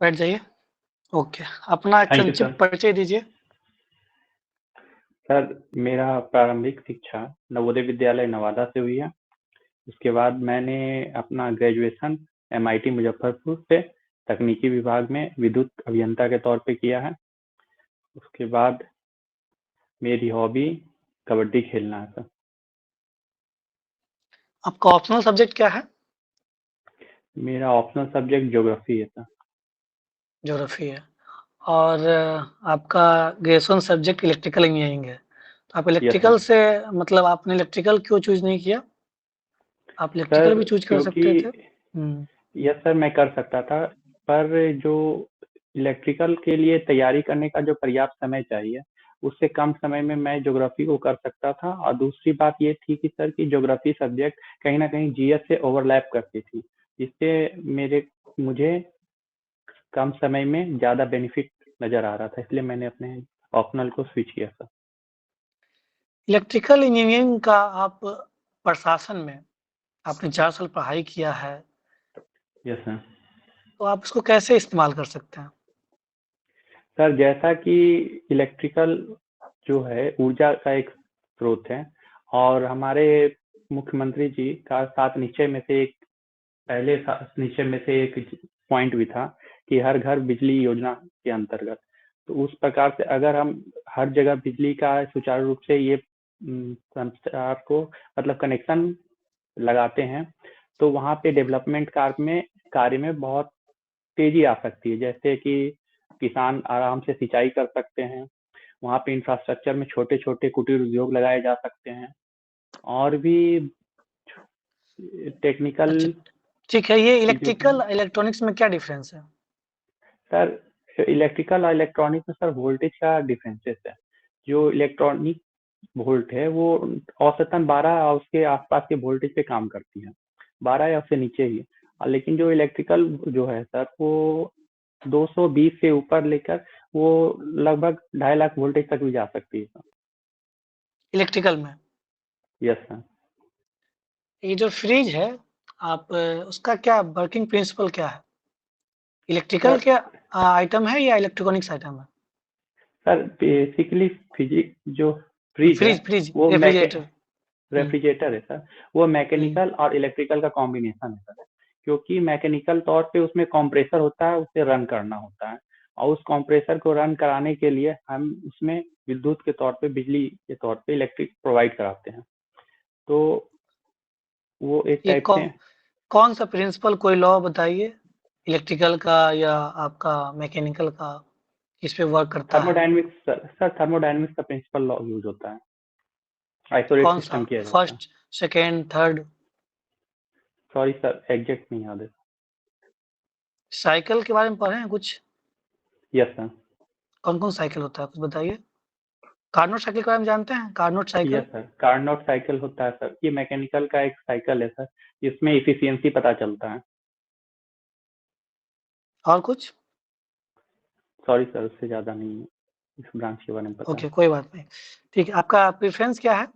बैठ जाइए। ओके, अपना एक थैंक यू संक्षिप्त सर। परिचय दीजिए। सर, मेरा प्रारंभिक शिक्षा नवोदय विद्यालय नवादा से हुई है। उसके बाद मैंने अपना ग्रेजुएशन MIT मुजफ्फरपुर से तकनीकी विभाग में विद्युत अभियंता के तौर पे किया है। उसके बाद मेरी हॉबी कबड्डी खेलना है सर। आपका ऑप्शनल सब्जेक्ट क्या है? मेरा ऑप्शनल सब्जेक्ट ज्योग्राफी है सर। ज्योग्राफी है। और आपका ग्रेजुएशन सब्जेक्ट इलेक्ट्रिकल इंजीनियरिंग है। तो आप यस इलेक्ट्रिकल सर। से मतलब आपने इलेक्ट्रिकल क्यों चूज़ नहीं किया? आप इलेक्ट्रिकल सर भी चूज़ कर क्योंकि सकते थे। हुँ। यस सर, मैं कर सकता था, पर जो इलेक्ट्रिकल के लिए तैयारी करने का जो पर्याप्त समय चाहिए, उससे कम समय में मैं ज्योग्राफी को कर सकता था। और दूसरी बात ये थी कि सर कि ज्योग्राफी सब्जेक्ट कहीं ना कहीं GS से ओवरलैप करती थी, जिससे मुझे कम समय में ज़्यादा बेनिफिट नज़र आ रहा था, इसलिए मैंने अपने ऑप्शनल को स्विच किया था। इलेक्ट्रिकल इंजीनियरिंग का आप प्रशासन में आपने 4 साल पढ़ाई किया है, यस सर। तो आप इसको कैसे इस्तेमाल कर सकते हैं? सर, जैसा कि इलेक्ट्रिकल जो है ऊर्जा का एक स्रोत है, और हमारे मुख्यमंत्री जी का 7 निश्चय में से एक पहले निश्चय में से एक पॉइंट भी था कि हर घर बिजली योजना के अंतर्गत। तो उस प्रकार से अगर हम हर जगह बिजली का सुचारू रूप से ये संचार को मतलब कनेक्शन लगाते हैं, तो वहाँ पे डेवलपमेंट कार्य में बहुत तेजी आ सकती है। जैसे कि किसान आराम से सिंचाई कर सकते हैं, वहाँ पे इंफ्रास्ट्रक्चर में छोटे छोटे कुटीर उद्योग लगाए जा सकते हैं, और भी टेक्निकल अच्छा, ठीक है, ये चीज़ों इलेक्ट्रिकल की। इलेक्ट्रॉनिक्स में क्या डिफ़रेंस है? सर, इलेक्ट्रिकल और इलेक्ट्रॉनिक में सर वोल्टेज का डिफरेंसेस है। जो इलेक्ट्रॉनिक वोल्ट है वो औसतन 12 और उसके आसपास के वोल्टेज पे काम करती है, 12 या उससे नीचे ही। और लेकिन जो इलेक्ट्रिकल जो है सर, वो 220 से ऊपर लेकर वो लगभग 2.5 लाख वोल्टेज तक भी जा सकती है सर। इलेक्ट्रिकल में। Yes sir. ये जो फ्रिज है, आप उसका क्या वर्किंग प्रिंसिपल क्या है? इलेक्ट्रिकल सर क्या आइटम है या इलेक्ट्रॉनिक्स आइटम है? सर बेसिकली फिजिक जो फ्रिज है फ्रिज वो रेफ्रिजरेटर। हुँ, रेफ्रिजरेटर है सर, वो हुँ। मैकेनिकल और इलेक्ट्रिकल का कॉम्बिनेशन है सर। क्योंकि मैकेनिकल तौर पे उसमें कंप्रेसर होता है, उसे रन करना होता है, और उस कंप्रेसर को रन कराने के लिए हम उसमें विद्युत के तौर पे, बिजली के तौर पे इलेक्ट्रिक प्रोवाइड कराते हैं। तो वो एक ये टाइप से कौन-सा प्रिंसिपल कोई लॉ बताइए, इलेक्ट्रिकल का या आपका मैकेनिकल का, किस पे वर्क करता है? थर्मोडायनेमिक्स सर थर्मोडायनेमिक्स का प्रिंसिपल लॉ यूज होता है, आइसोलेट कौन-सा? सिस्टम किया जाता है। First, second, third? Sorry sir, exact नहीं याद है। साइकिल के बारे में पढ़े हैं कुछ? Yes sir. कौन-कौन साइकिल होता है, कुछ बताइए? कार्नोट साइकिल के बारे में जानते हैं? Carnot yes cycle? Sir, Carnot cycle होता है सर, ये मैकेनिकल का एक साइकिल है सर, जिसमें इफिशियंसी पता चलता है। और कुछ? सॉरी सर, उससे ज़्यादा नहीं है, इस ब्रांच के बारे में पता है। ओके, कोई बात नहीं। ठीक है, आपका प्रेफ़रेंस क्या है?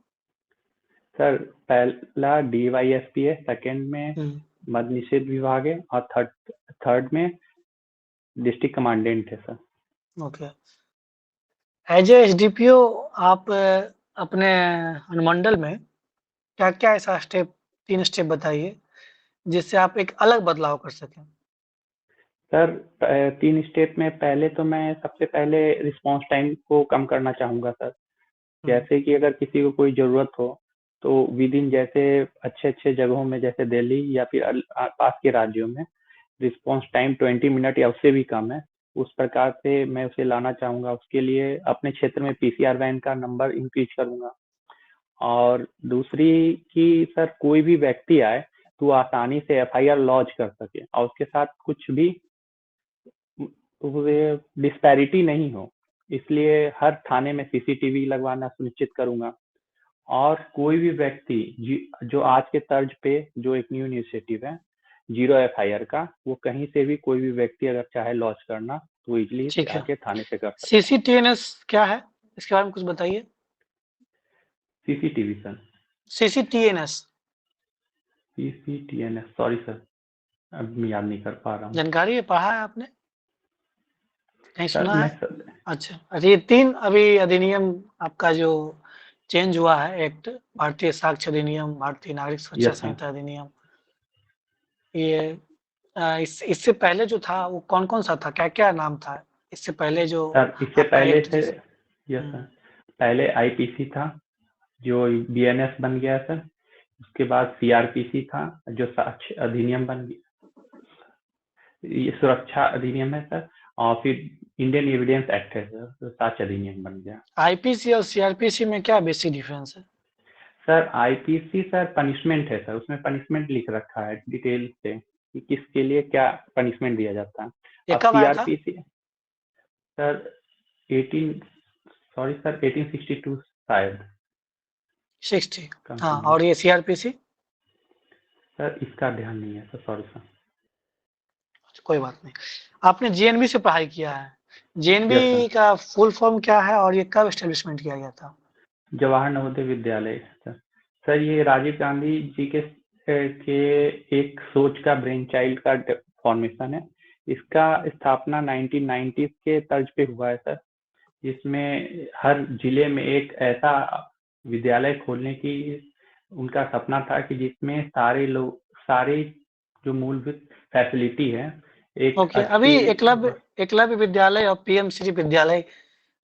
सर, पहला DYSP है, सेकंड में हुँ, मद्य निषेध विभाग है, और थर्ड थर्ड में डिस्ट्रिक्ट कमांडेंट है sir. Okay. As a SDPO आप अपने अनुमंडल में क्या-क्या ऐसा स्टेप 3 स्टेप बताइए, जिससे आप एक अलग बदलाव कर सकें? सर, 3 स्टेप में पहले तो मैं सबसे पहले रिस्पॉन्स टाइम को कम करना चाहूँगा सर। हुँ, जैसे कि अगर किसी को कोई ज़रूरत हो, तो विद इन जैसे अच्छे-अच्छे जगहों में जैसे दिल्ली या फिर पास के राज्यों में रिस्पॉन्स टाइम 20 मिनट या उससे भी कम है, उस प्रकार से मैं उसे लाना चाहूँगा। उसके लिए अपने क्षेत्र में PCR वैन का नंबर इंक्रीज करूँगा। और दूसरी कि सर कोई भी व्यक्ति आए तो आसानी से FIR लॉन्च कर सके, और उसके साथ कुछ भी डिस्पैरिटी नहीं हो, इसलिए हर थाने में CCTV लगवाना सुनिश्चित करूंगा। और कोई भी व्यक्ति जो आज के तर्ज पे जो एक न्यू इनिशिएटिव है, 0 FIR का, वो कहीं से भी कोई भी व्यक्ति अगर चाहे लॉन्च करना तो इजिली ठीक है। आके थाने से कर सकता है। सीसीटीएनएस क्या है? इसके बारे में कुछ बताइए। CCTV sir. CCTNS CCTNS, sorry sir, अब मैं याद नहीं कर पा रहा हूँ। जानकारी है, पढ़ा है आपने? नहीं सर सुना मैं है? अच्छा, अरे ये 3 अभी अधिनियम आपका जो चेंज हुआ है एक्ट, भारतीय साक्ष्य अधिनियम, भारतीय नागरिक सुरक्षा यस सर। संहिता अधिनियम, ये इससे पहले जो था वो कौन-कौन सा था? क्या-क्या नाम था? इससे पहले जो सर इससे आपका पहले एक्ट से, जिस यस हुँ, सर, पहले आईपीसी था जो बीएनएस बन गया सर। उसके बाद सीआरपीसी था जो साक्ष्य अधिनियम बन गया, ये सुरक्षा अधिनियम है सर। और फिर इंडियन एविडेंस एक्ट है सर, जो साक्ष्य अधिनियम बन गया। आईपीसी और सीआरपीसी में क्या बेसिक डिफरेंस है? सर आईपीसी सर पनिशमेंट है सर, उसमें पनिशमेंट लिख रखा है डिटेल से कि किसके लिए क्या पनिशमेंट दिया जाता है। ये अब कब आया था? सीआरपीसी सर 18 सॉरी सर 1862 शायद। 60 हाँ, कंफर्म और ये सीआरपीसी? सर इसका ध्यान नहीं है सर, सॉरी सर। कोई बात नहीं। आपने जेएनबी से पढ़ाई किया है। यस सर, जेएनबी का फुल फॉर्म क्या है और ये कब एस्टेब्लिशमेंट किया गया था? जवाहर नवोदय विद्यालय सर। सर ये राजीव गांधी जी के एक सोच का ब्रेन चाइल्ड का फॉर्मेशन है। इसका स्थापना 1990 के तर्ज पे हुआ है सर, जिसमें हर जिले में एक ऐसा विद्यालय खोलने की उनका सपना था कि जिसमें सारे जो मूलभूत फैसिलिटी है एक ओके, अभी अच्छी। एकलव्य विद्यालय और पीएम श्री विद्यालय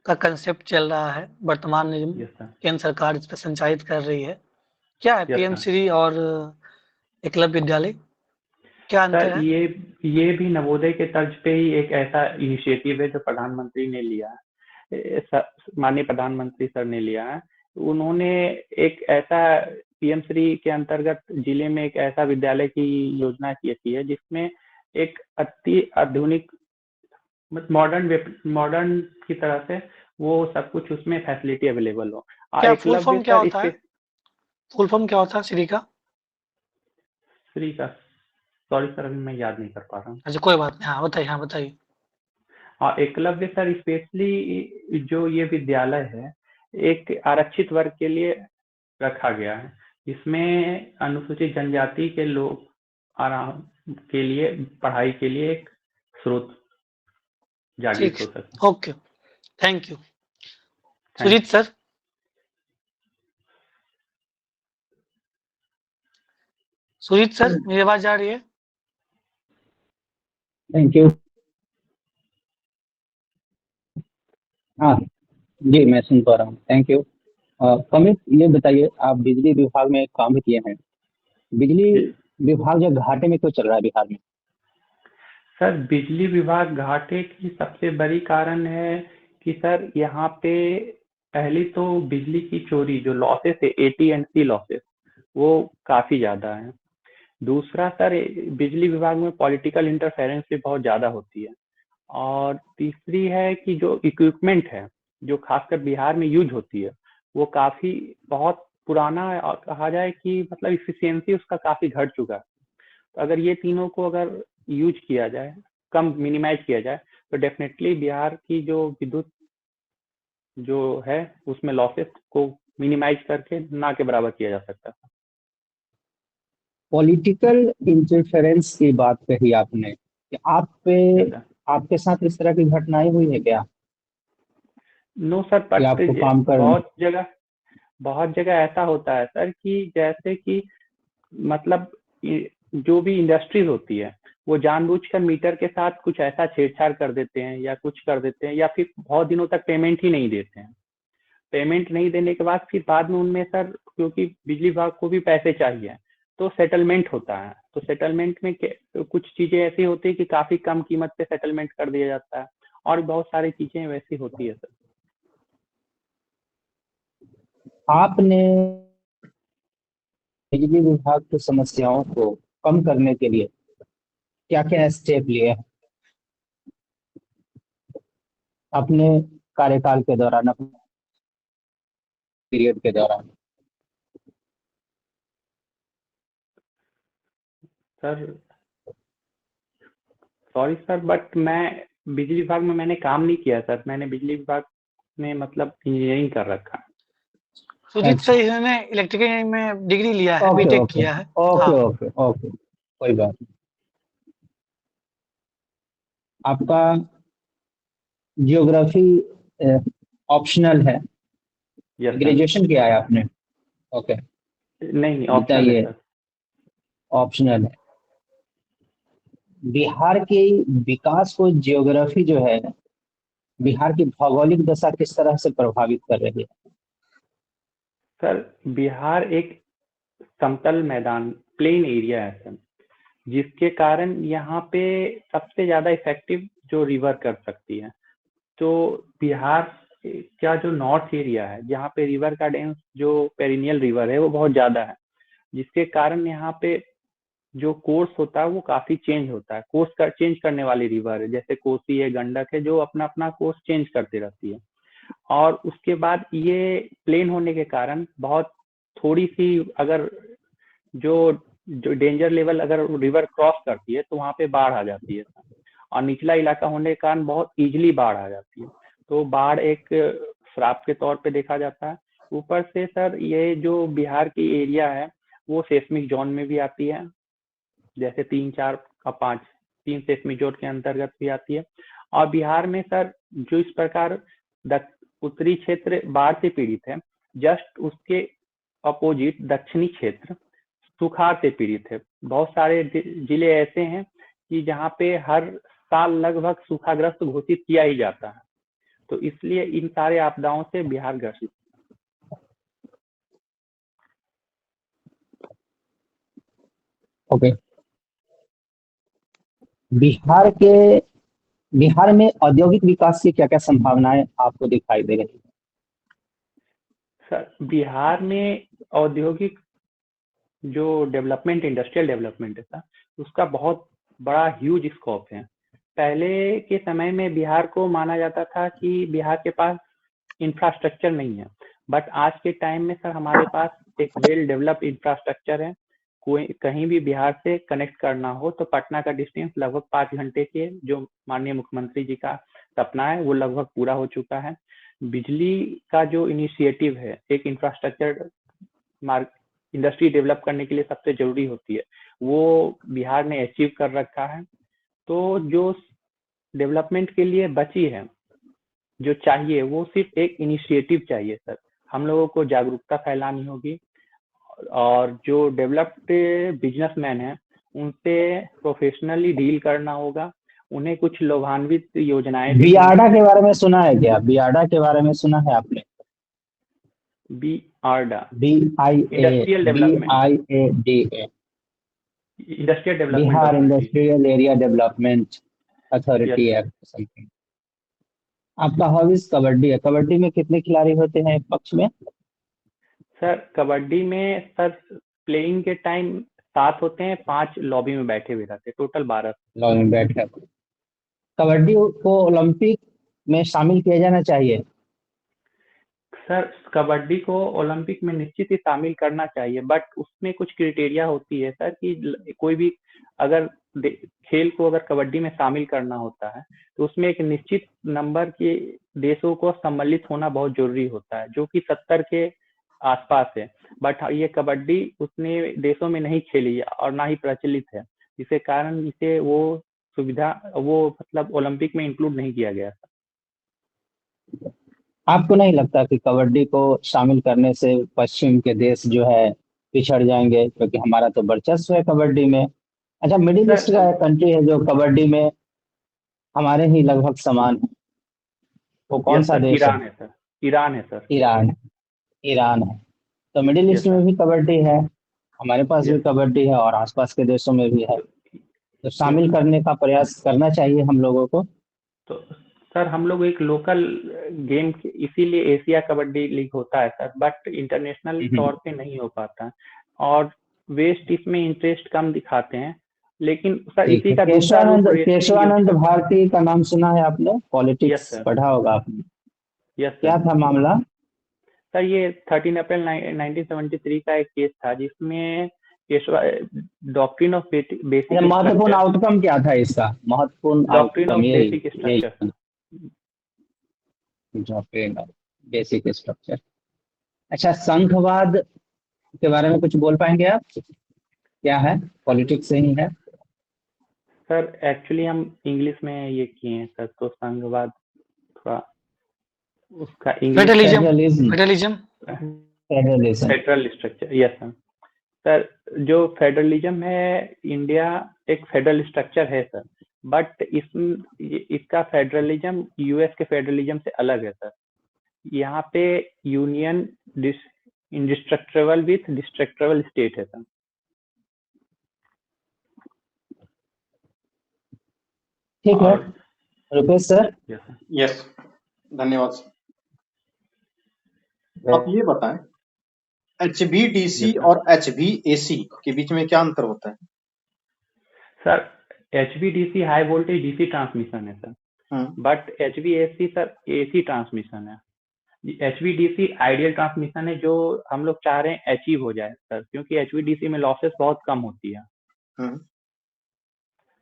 का कंसेप्ट चल रहा है वर्तमान में, यस सर, केंद्र सरकार इस पर संचालित कर रही है। क्या है यस पीएम सर। श्री और एकलव्य विद्यालय, क्या अंतर सर है? ये भी नवोदय के तर्ज पे ही एक ऐसा इनिशिएटिव है जो प्रधानमंत्री ने लिया है, माननीय प्रधानमंत्री सर ने लिया है। उन्होंने एक ऐसा पीएम श्री के अंतर्गत जिले में एक ऐसा विद्यालय की योजना की है जिसमें एक अति आधुनिक मॉडर्न की तरह से वो सब कुछ उसमें फैसिलिटी अवेलेबल हो। क्या फुल एकलव्य फॉर्म क्या सर होता इसके है? फुल फॉर्म क्या होता है श्री का? श्री का, सॉरी सर अभी मैं याद नहीं कर पा रहा हूँ। अच्छा कोई बात नहीं, हाँ बताइए, हाँ बताइए। हाँ, एकलव्य सर स्पेशली जो ये विद्यालय है एक आरक्षित वर्ग के लिए रखा गया है, जिसमें अनुसूचित जनजाति के लोग आराम के लिए पढ़ाई के लिए एक स्रोत ठीक जागृत हो सके। है, okay, thank you. Thank Sujit sir, Sujit sir मेरी आवाज जा रही है? Thank you. हाँ जी, मैं सुन पा रहा हूँ, थैंक यू। कमित, ये बताइए, आप बिजली विभाग में काम भी किए हैं, बिजली यू। विभाग जो घाटे में क्यों चल रहा है बिहार में? सर बिजली विभाग घाटे की सबसे बड़ी कारण है कि सर यहाँ पे पहली तो बिजली की चोरी जो लॉसेस है एटी&सी लॉसेस वो काफी ज्यादा है। दूसरा सर बिजली विभाग में पॉलिटिकल इंटरफेरेंस भी बहुत ज्यादा होती है। और तीसरी है कि जो इक्विपमेंट है जो खासकर बिहार में यूज होती है वो काफी बहुत पुराना है और कहा जाए कि मतलब इफिशियंसी उसका काफी घट चुका है। तो अगर ये तीनों को अगर यूज किया जाए, कम मिनिमाइज किया जाए, तो डेफिनेटली बिहार की जो विद्युत जो है उसमें लॉसेस को मिनिमाइज करके ना के बराबर किया जा सकता है। पॉलिटिकल इंटरफेरेंस की बात कही आपने कि आप पे, यस सर। आपके साथ इस तरह की घटनाएं हुई है क्या नो सर, कि बट आपको काम कर? बहुत जगह ऐसा होता है सर कि जैसे कि मतलब जो भी इंडस्ट्रीज होती है वो जानबूझकर मीटर के साथ कुछ ऐसा छेड़छाड़ कर देते हैं या कुछ कर देते हैं या फिर बहुत दिनों तक पेमेंट ही नहीं देते हैं। पेमेंट नहीं देने के बाद फिर बाद में उनमें सर, क्योंकि बिजली विभाग को भी पैसे चाहिए, तो सेटलमेंट होता है। तो सेटलमेंट में कुछ चीजें ऐसी होती है कि काफी कम कीमत पे सेटलमेंट कर दिया जाता है और बहुत सारी चीजें वैसी होती है सर। आपने बिजली विभाग की समस्याओं को कम करने के लिए क्या क्या स्टेप लिए हैं अपने कार्यकाल के दौरान, अपने पीरियड के दौरान? सर सॉरी सर, बट मैं बिजली विभाग में मैंने काम नहीं किया सर। मैंने बिजली विभाग में मतलब इंजीनियरिंग कर रखा है। सुजीत अच्छा, सर इन्होंने इलेक्ट्रिकल में डिग्री लिया है, ओके बीटेक ओके किया है। ओके हाँ, ओके ओके, कोई बात नहीं। आपका जियोग्राफी ऑप्शनल है। Yes sir. ग्रेजुएशन किया है आपने? ओके, नहीं ऑप्शनल है बताइए। सर। ऑप्शनल है। बिहार के विकास को जियोग्राफी जो है, बिहार की भौगोलिक दशा किस तरह से प्रभावित कर रही है? सर बिहार एक समतल मैदान प्लेन एरिया है सर, जिसके कारण यहाँ पे सबसे ज्यादा इफेक्टिव जो रिवर कर सकती है। तो बिहार का जो नॉर्थ एरिया है, जहाँ पे रिवर का डेंस जो पेरिनियल रिवर है वो बहुत ज्यादा है, जिसके कारण यहाँ पे जो कोर्स होता है वो काफी चेंज होता है। कोर्स का चेंज करने वाली रिवर है, जैसे कोसी है, गंडक है, जो अपना अपना कोर्स चेंज करती रहती है। और उसके बाद ये प्लेन होने के कारण बहुत थोड़ी सी अगर जो जो डेंजर लेवल अगर रिवर क्रॉस करती है तो वहां पे बाढ़ आ जाती है। और निचला इलाका होने के कारण बहुत इजीली बाढ़ आ जाती है। तो बाढ़ एक श्राप के तौर पे देखा जाता है। ऊपर से सर ये जो बिहार की एरिया है वो सेस्मिक जोन में भी आती है, जैसे 3, 4 का 5, 3 सेस्मिक जोन के अंतर्गत भी आती है। और बिहार में सर जो इस प्रकार उत्तरी क्षेत्र बाढ़ से पीड़ित है, जस्ट उसके अपोजिट दक्षिणी क्षेत्र सुखाड़ से पीड़ित है। बहुत सारे जिले ऐसे हैं कि जहाँ पे हर साल लगभग सूखाग्रस्त घोषित किया ही जाता है। तो इसलिए इन सारे आपदाओं से बिहार ग्रसित। ओके। बिहार में औद्योगिक विकास की क्या क्या संभावनाएं आपको दिखाई दे रही है? सर बिहार में औद्योगिक जो डेवलपमेंट, इंडस्ट्रियल डेवलपमेंट है सर, उसका बहुत बड़ा ह्यूज स्कोप है। पहले के समय में बिहार को माना जाता था कि बिहार के पास इंफ्रास्ट्रक्चर नहीं है, बट आज के टाइम में सर हमारे पास एक वेल डेवलप्ड इंफ्रास्ट्रक्चर है। कोई कहीं भी बिहार से कनेक्ट करना हो तो पटना का डिस्टेंस लगभग 5 घंटे के, जो माननीय मुख्यमंत्री जी का सपना है वो लगभग पूरा हो चुका है। बिजली का जो इनिशिएटिव है, एक इंफ्रास्ट्रक्चर इंडस्ट्री डेवलप करने के लिए सबसे जरूरी होती है, वो बिहार ने अचीव कर रखा है। तो जो डेवलपमेंट के लिए बची है, जो चाहिए वो सिर्फ एक इनिशिएटिव चाहिए सर। हम लोगों को जागरूकता फैलानी होगी और जो डेवलप्ड बिजनेसमैन हैं उनसे प्रोफेशनली डील करना होगा। उन्हें कुछ लाभान्वित योजनाएं देनी बियाडा होगी। के बारे में सुना है क्या? बियाडा के बारे में सुना है आपने? बी आरडा, B I A industrial B development, I A D A industrial development Bihar authority. Industrial area development yes authority sir. Act something. आपका हॉबीज कबड्डी है। कबड्डी में कितने खिलाड़ी होते हैं एक पक्ष में? सर कबड्डी में सर प्लेइंग के टाइम 7 होते हैं, 5 लॉबी में बैठे हुए रहते हैं, टोटल 12। लॉन्ग बैट है। कबड्डी को ओलंपिक में शामिल किया जाना चाहिए। सर कबड्डी को ओलंपिक में निश्चित ही शामिल करना चाहिए, बट उसमें कुछ क्राइटेरिया होती है सर कि कोई भी अगर खेल को अगर कबड्डी में शामिल करना होता है तो उसमें एक निश्चित नंबर के देशों को सम्मिलित होना बहुत जरूरी होता है, जो कि 70 के आसपास है। बट ये कबड्डी उतने देशों में नहीं खेली है और ना ही प्रचलित है, जिसके कारण इसे वो सुविधा वो मतलब ओलंपिक में इंक्लूड नहीं किया गया। आपको नहीं लगता कि कबड्डी को शामिल करने से पश्चिम के देश जो है पिछड़ जाएंगे, क्योंकि हमारा तो वर्चस्व है कबड्डी में। अच्छा, मिडिल ईस्ट सर का एक कंट्री है जो कबड्डी में हमारे ही लगभग समान है, वो कौन यस सा सर, देश है? ईरान है सर। ईरान है सर। ईरान। ईरान है। तो मिडिल ईस्ट यस में सर। भी कबड्डी है, हमारे पास भी यस। कबड्डी है और आसपास के देशों में भी है। तो यस शामिल सर। करने का प्रयास करना चाहिए हम लोगों को। तो सर हम लोग एक लोकल गेम, इसीलिए एशिया कबड्डी लीग होता है सर, बट इंटरनेशनल हम्म। तौर पे नहीं हो पाता। और वेस्ट इसमें इंटरेस्ट कम दिखाते हैं, लेकिन सर ठीक इसी है। का दूसरा रूप रेसलिंग यूज केशवानंद करते हैं। भारती का नाम सुना है आपने? Yes politics sir. पढ़ा होगा आपने। यस क्या सर। था मामला? सर ये 13 अप्रैल 1973 का एक केस था, जिसमें डॉक्ट्रिन ऑफ अच्छा, बेसिक महत्वपूर्ण स्ट्रक्चर, आउटकम क्या था इसका? महत्वपूर्ण डॉक्ट्रिन आउटकम ऑफ यही बेसिक यही स्ट्रक्चर। Basic structure. अच्छा, संघवाद के बारे में कुछ बोल पाएंगे आप? क्या है? पॉलिटिक्स से ही है। सर एक्चुअली हम इंग्लिश में ये किए हैं सर, तो संघवाद थोड़ा उसका English federalism federal structure. Yes sir. Sir जो फेडरलिज्म है, इंडिया एक फेडरल स्ट्रक्चर है सर, बट इसका फेडरलिज्म यूएस के फेडरलिज्म से अलग है सर। यहाँ पे union indestructible with destructible state है सर। ठीक है रुपेश सर। यस, धन्यवाद सर। आप ये बताएं, HVDC और HVAC के बीच में क्या अंतर होता है? Sir HVDC high voltage DC transmission है sir, but HVAC sir AC transmission है। HVDC आइडियल ट्रांसमिशन है जो हम लोग चाह रहे हैं अचीव हो जाए सर, क्योंकि HVDC में लॉसेस बहुत कम होती है,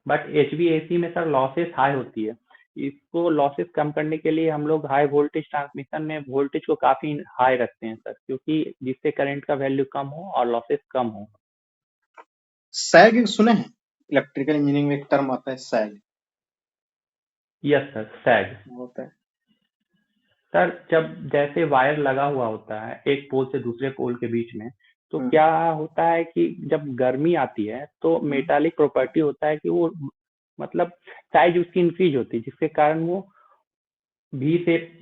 बट HVAC में सर लॉसेस हाई होती है। इसको लॉसेस कम करने के लिए हम लोग हाई वोल्टेज ट्रांसमिशन में वोल्टेज को काफी हाई रखते हैं सर, क्योंकि जिससे करंट का वैल्यू कम हो और लॉसेस कम हो। सैग सुने हैं? इलेक्ट्रिकल इंजीनियरिंग में एक टर्म आता है सैग। यस सर, सैग होता है सर जब जैसे वायर लगा हुआ होता है एक पोल से दूसरे पोल के बीच में, तो क्या होता है कि जब गर्मी आती है तो मेटालिक प्रॉपर्टी होता है कि वो मतलब साइज उसकी इंक्रीज होती है, जिसके कारण वो वी शेप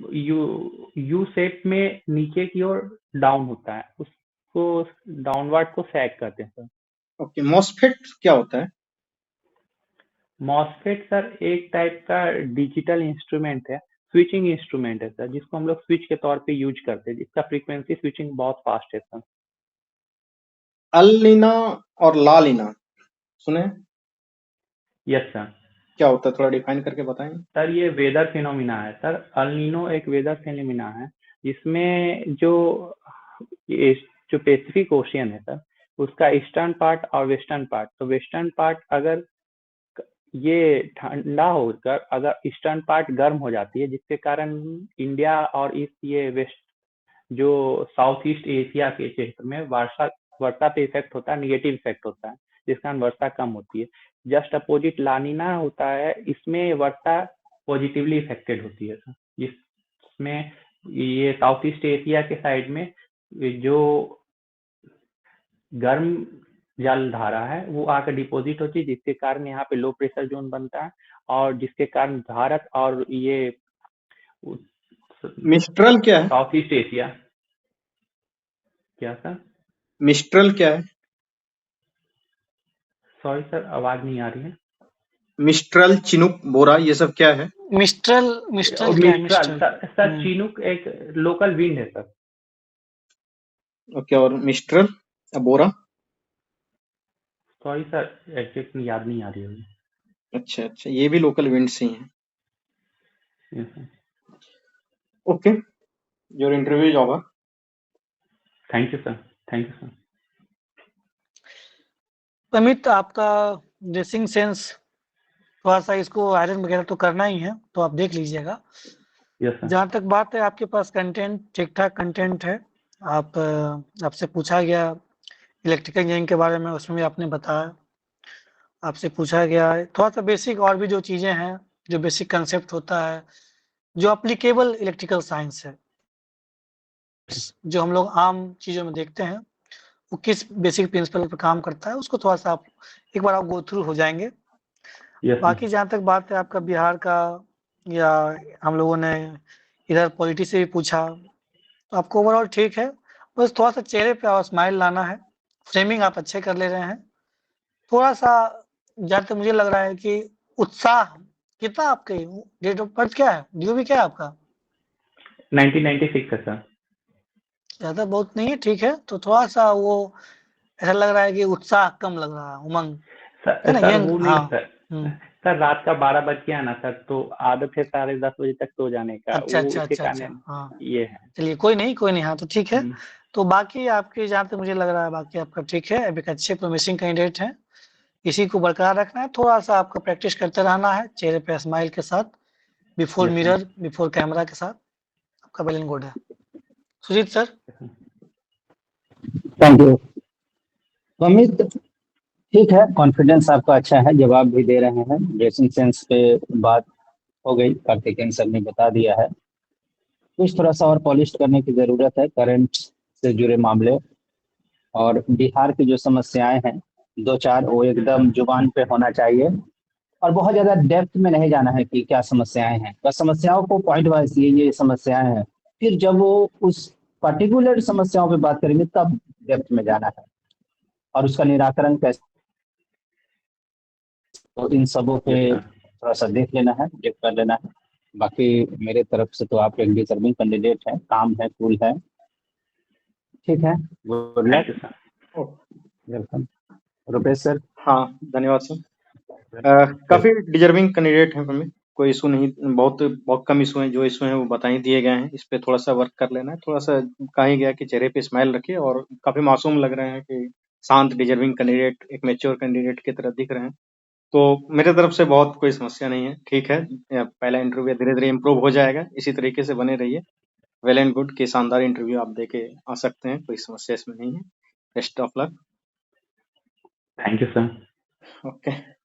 यू शेप में नीचे की ओर डाउन होता है, उसको डाउनवर्ड को सैग कहते हैं सर। ओके, मॉसफेट क्या होता है? मॉसफेट सर एक टाइप का डिजिटल इंस्ट्रूमेंट है, स्विचिंग इंस्ट्रूमेंट है सर, जिसको हम लोग स्विच के तौर पे यूज करते हैं, जिसका फ्रीक्वेंसी स्विचिंग बहुत फास्ट है सर। अल-नीना और ला-नीना सुने? Yes sir. क्या होता है, थोड़ा डिफाइन करके बताएंगे? सर ये वेदर फिनोमिना है सर। अल नीनो एक वेदर फिनोमिना है, जिसमें जो पैसिफिक ओशियन है सर, उसका ईस्टर्न पार्ट और वेस्टर्न पार्ट, तो वेस्टर्न पार्ट अगर ये ठंडा होकर अगर ईस्टर्न पार्ट गर्म हो जाती है, जिसके कारण इंडिया और ये वेस्ट जो साउथ ईस्ट एशिया के क्षेत्र में वर्षा पे इफेक्ट होता है, निगेटिव इफेक्ट होता है, जिस कारण वर्षा कम होती है। जस्ट अपोजिट लानीना होता है, इसमें वर्षा पॉजिटिवली इफेक्टेड होती है सर, जिसमें ये साउथ ईस्ट एशिया के साइड में जो गर्म जल धारा है वो आकर डिपॉजिट होती है, जिसके कारण यहाँ पे लो प्रेशर जोन बनता है, और जिसके कारण भारत और ये मिस्ट्रल क्या है? South east Asia. क्या सर? मिस्ट्रल क्या है? सॉरी सर, आवाज नहीं आ रही है। मिस्ट्रल, चिनूक, बोरा, ये सब क्या है? मिस्ट्रल क्या है? सर चिनूक एक लोकल विंड है सर। ओके, और मिस्ट्रल, बोरा? सॉरी सर, एग्जैक्ट याद नहीं आ रही है। अच्छा, ये भी लोकल विंड से ही है। Okay, your interview is over. Thank you sir, thank you sir. Amit, आपका ड्रेसिंग सेंस थोड़ा सा इसको आयरन वगैरह तो करना ही है, तो आप देख लीजिएगा। जहाँ तक बात है, आपके पास कंटेंट ठीक ठाक कंटेंट है। आपसे पूछा गया इलेक्ट्रिकल इंजीनियरिंग के बारे में, उसमें भी आपने बताया। आपसे पूछा गया है थोड़ा सा बेसिक और भी जो चीज़ें हैं, जो बेसिक कंसेप्ट होता है, जो एप्लीकेबल इलेक्ट्रिकल साइंस है, जो हम लोग आम चीज़ों में देखते हैं, वो किस बेसिक प्रिंसिपल पर काम करता है, उसको थोड़ा सा आप एक बार आप गो थ्रू हो जाएंगे। बाकी जहाँ तक बात है आपका बिहार का, या हम लोगों ने इधर पॉलिटी से भी पूछा, तो आपको ओवरऑल ठीक है। बस थोड़ा सा चेहरे पे और स्माइल लाना है। फ्रेमिंग आप अच्छे कर ले रहे हैं। थोड़ा सा जहाँ तक मुझे लग रहा है कि उत्साह कितना, आपके डेट ऑफ बर्थ क्या है, DOB क्या है आपका? 1996 है सर। ज़्यादा बहुत नहीं है, ठीक है। तो थोड़ा सा वो ऐसा लग रहा है कि उत्साह कम लग रहा है, उमंग है ना, यंग। वो नहीं सर, रात का 12 बज गया ना सर, तो आदत है 10:30 बजे तक सो जाने का। अच्छा, हाँ ये है। चलिए, कोई नहीं, हाँ तो ठीक है। तो बाकी आपके जहाँ तक मुझे लग रहा है, बाकी आपका ठीक है। अब एक अच्छे प्रोमिसिंग कैंडिडेट हैं, इसी को बरकरार रखना है। थोड़ा सा आपका प्रैक्टिस करते रहना है, चेहरे पे स्माइल के साथ, बिफोर मिरर, बिफोर कैमरा के साथ। आपका वेल एंड गुड है। Sujit sir. Thank you Amit. ठीक है, कॉन्फिडेंस आपका अच्छा है, जवाब भी दे रहे हैं, ड्रेसिंग सेंस पे बात हो गई, कार्तिकेयन सर ने बता दिया है। कुछ थोड़ा सा और पॉलिश करने की जरूरत है करंट से जुड़े मामले, और बिहार की जो समस्याएं हैं दो चार, वो एकदम जुबान पे होना चाहिए, और बहुत ज्यादा डेप्थ में नहीं जाना है कि क्या समस्याएं हैं, बस समस्याओं को पॉइंट वाइज ये समस्याएं हैं, फिर जब वो उस पर्टिकुलर समस्याओं पे बात करेंगे तब डेप्थ में जाना है, और उसका निराकरण कैसे, तो इन सबों पे यस सर। थोड़ा सा देख लेना है, चेक कर लेना है। बाकी मेरे तरफ से तो आप एक डिजर्विंग कैंडिडेट है, काम है, कूल है, ठीक है, good thank luck, you sir. Welcome. Rupesh sir. हाँ, धन्यवाद सर। काफी डिजर्विंग कैंडिडेट हैं हमें, कोई इशू नहीं, बहुत बहुत कम इशू हैं, जो इशू हैं वो बता ही दिए गए हैं, इस पे थोड़ा सा वर्क कर लेना है। थोड़ा सा कहा ही गया कि चेहरे पे स्माइल रखिए, और काफी मासूम लग रहे हैं कि शांत डिजर्विंग कैंडिडेट, एक मैच्योर कैंडिडेट की तरह दिख रहे हैं। तो मेरे तरफ से बहुत कोई समस्या नहीं है, ठीक है। पहला इंटरव्यू धीरे धीरे इम्प्रूव हो जाएगा, इसी तरीके से बने रहिए। वेल एंड गुड कि शानदार इंटरव्यू आप दे के आ सकते हैं, कोई समस्या इसमें नहीं है। Best of luck. Thank you sir. Okay.